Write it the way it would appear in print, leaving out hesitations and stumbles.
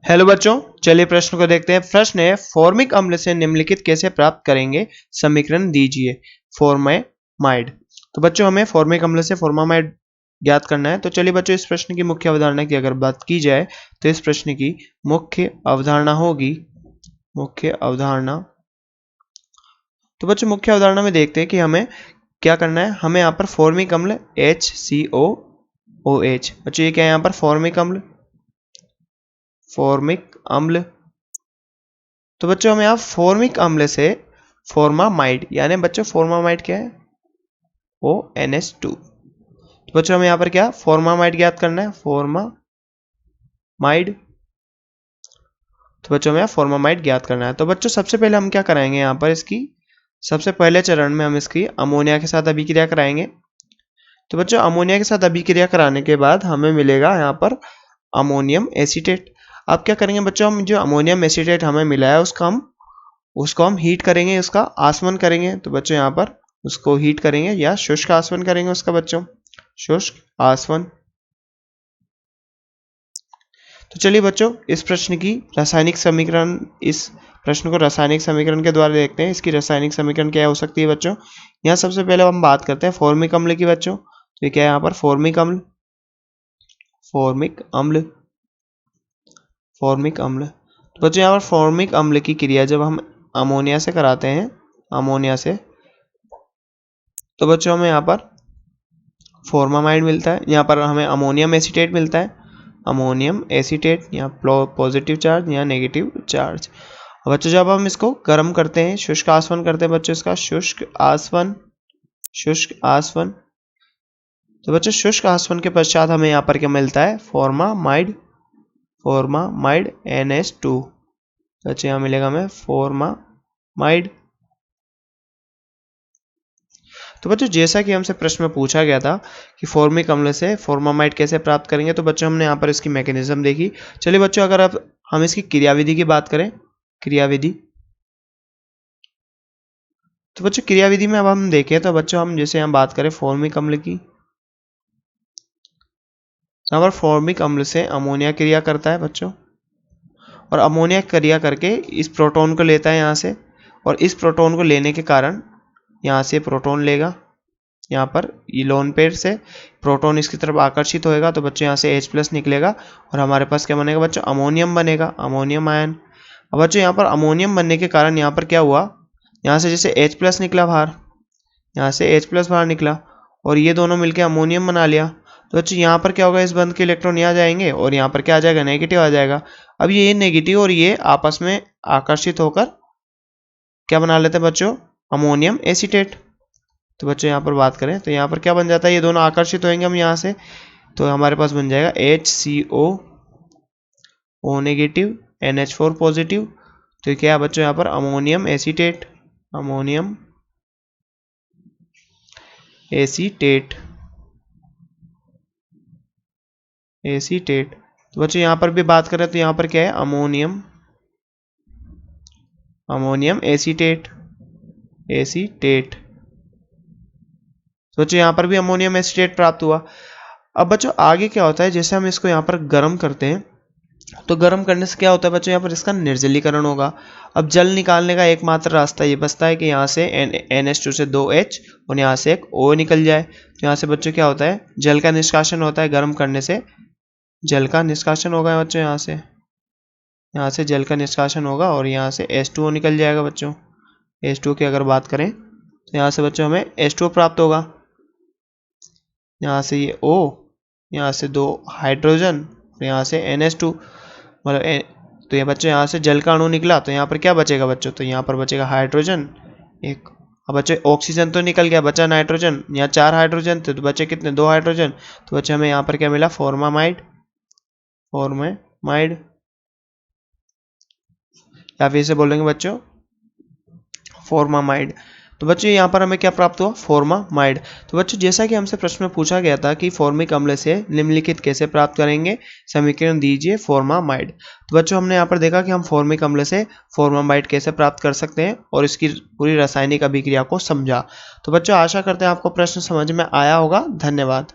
Hello बच्चों, चलिए प्रश्न को देखते हैं। प्रश्न है, फॉर्मिक अम्ल से निम्नलिखित कैसे प्राप्त करेंगे, समीकरण दीजिए। फॉर्मेमाइड। तो बच्चों हमें फॉर्मिक अम्ल से फॉर्मामाइड ज्ञात करना है। तो चलिए बच्चों, इस प्रश्न की मुख्य अवधारणा की अगर बात की जाए तो इस प्रश्न की मुख्य अवधारणा होगी मुख्य अवधारणा। तो बच्चों मुख्य अवधारणा में देखते हैं कि हमें क्या करना है। हमें यहाँ पर फॉर्मिक अम्ल HCOOH, बच्चों ये क्या है यहाँ पर फॉर्मिक अम्ल। तो बच्चों हमें यहाँ फॉर्मिक अम्ल से फॉर्मामाइड, यानी बच्चों फॉर्मामाइड क्या है ONH2। तो बच्चों हमें यहाँ पर क्या फॉर्मामाइड ज्ञात करना है, फॉर्मामाइड। तो बच्चों हमें फॉर्मामाइड ज्ञात करना है। तो बच्चों सबसे पहले हम क्या कराएंगे यहाँ पर, इसकी सबसे पहले चरण में हम इसकी अमोनिया के साथ अभिक्रिया कराएंगे। तो बच्चों अमोनिया के साथ अभिक्रिया कराने के बाद हमें मिलेगा यहाँ पर अमोनियम एसीटेट। अब क्या करेंगे बच्चों, हम जो अमोनियम एसीटेट हमें मिला है उसको हम हीट करेंगे, उसका आसवन करेंगे। तो बच्चों यहाँ पर उसको हीट करेंगे या शुष्क आसवन करेंगे उसका, बच्चों शुष्क आसवन। तो चलिए बच्चों इस प्रश्न की रासायनिक समीकरण, इस प्रश्न को रासायनिक समीकरण के द्वारा देखते हैं। इसकी रासायनिक समीकरण क्या हो सकती है बच्चों। यहाँ सबसे पहले हम बात करते हैं फॉर्मिक अम्ल की बच्चों। तो ये क्या है यहाँ पर फॉर्मिक अम्ल तो बच्चों यहाँ पर फॉर्मिक अम्ल की क्रिया जब हम अमोनिया से कराते हैं, अमोनिया से, तो बच्चों हमें यहाँ पर फॉर्मामाइड मिलता है। यहाँ पर हमें अमोनियम एसीटेट मिलता है, अमोनियम एसीटेट, यहाँ पॉजिटिव चार्ज यहाँ नेगेटिव चार्ज। बच्चों जब हम इसको गर्म करते हैं, शुष्क आसवन करते हैं बच्चों, इसका शुष्क आसवन। तो बच्चों शुष्क आसवन के पश्चात हमें यहाँ पर क्या मिलता है, फॉर्मामाइड NH2। बच्चों यहाँ मिलेगा हमें फॉर्मामाइड। तो बच्चों जैसा कि हमसे प्रश्न में पूछा गया था कि फॉर्मिक अम्ल से फॉर्मामाइड कैसे प्राप्त करेंगे, तो बच्चों हमने यहाँ पर इसकी मैकेनिज्म देखी। चलिए बच्चों अगर अब हम इसकी क्रियाविधि की बात करें, क्रियाविधि। तो बच्चों क्रियाविधि में अब हम देखें तो बच्चों हम जैसे हम बात करें फॉर्मिक अम्ल की, यहाँ पर फॉर्मिक अम्ल से अमोनिया क्रिया करता है बच्चों, और अमोनिया क्रिया करके इस प्रोटॉन को लेता है यहाँ से, और इस प्रोटॉन को लेने के कारण यहाँ से प्रोटॉन लेगा, यहाँ पर ये लोन पेयर से प्रोटॉन इसकी तरफ आकर्षित होएगा। तो बच्चों यहाँ से H+ निकलेगा और हमारे पास क्या बनेगा बच्चों, अमोनियम बनेगा, अमोनियम आयन। अब बच्चों यहाँ पर अमोनियम बनने के कारण यहाँ पर क्या हुआ, यहाँ से जैसे H+ निकला बाहर, यहाँ से H+ बाहर निकला और ये दोनों मिलकर अमोनियम बना लिया। तो बच्चों यहाँ पर क्या होगा, इस बंध के इलेक्ट्रॉन यहाँ जाएंगे और यहाँ पर क्या आ जाएगा, नेगेटिव आ जाएगा। अब ये नेगेटिव और ये आपस में आकर्षित होकर क्या बना लेते हैं बच्चों, अमोनियम एसीटेट। तो बच्चों यहाँ पर बात करें तो यहाँ पर क्या बन जाता है, ये दोनों आकर्षित होंगे हम यहाँ से, तो हमारे पास बन जाएगा HCOO नेगेटिव NH4 पॉजिटिव। तो क्या है बच्चों यहाँ पर अमोनियम एसीटेट, अमोनियम एसीटेट। तो बच्चों यहाँ पर भी बात करें तो यहाँ पर क्या है, अमोनियम एसीटेट। तो बच्चों यहाँ पर भी अमोनियम एसीटेट प्राप्त हुआ। अब बच्चों आगे क्या होता है, जैसे हम इसको यहाँ पर गर्म करते हैं, तो गर्म करने से क्या होता है बच्चों, यहाँ पर इसका निर्जलीकरण होगा। अब जल निकालने का एकमात्र रास्ता ये बचता है कि यहाँ से NH2 से 2H और यहाँ से एक O निकल जाए। तो यहाँ से बच्चों क्या होता है, जल का निष्कासन होता है, गर्म करने से जल का निष्कासन होगा बच्चों, यहाँ से जल का निष्कासन होगा और यहाँ से H2O निकल जाएगा बच्चों। H2O की अगर बात करें तो यहाँ से बच्चों हमें H2O प्राप्त होगा, यहाँ से ये O, यहाँ से 2 हाइड्रोजन, यहाँ से NH2, मतलब तो ये बच्चों यहाँ से जल का अणु निकला। तो यहाँ पर क्या बचेगा बच्चों, तो यहाँ पर बचेगा हाइड्रोजन एक। अब बच्चों ऑक्सीजन तो निकल गया, बचा नाइट्रोजन। यहाँ 4 हाइड्रोजन थे तो बचे कितने, 2 हाइड्रोजन। तो बच्चों हमें यहाँ पर क्या मिला, फॉर्मामाइड, या फिर से बोलेंगे बच्चों फॉर्मामाइड। तो बच्चों यहाँ पर हमें क्या प्राप्त हुआ, फॉर्मामाइड। तो बच्चों जैसा कि हमसे प्रश्न में पूछा गया था कि फॉर्मिक अम्ल से निम्नलिखित कैसे प्राप्त करेंगे, समीकरण दीजिए फॉर्मामाइड। तो बच्चों हमने यहाँ पर देखा कि हम फॉर्मिक अम्ल से फॉर्मामाइड कैसे प्राप्त कर सकते हैं और इसकी पूरी रासायनिक अभिक्रिया को समझा। तो बच्चों आशा करते हैं आपको प्रश्न समझ में आया होगा। धन्यवाद।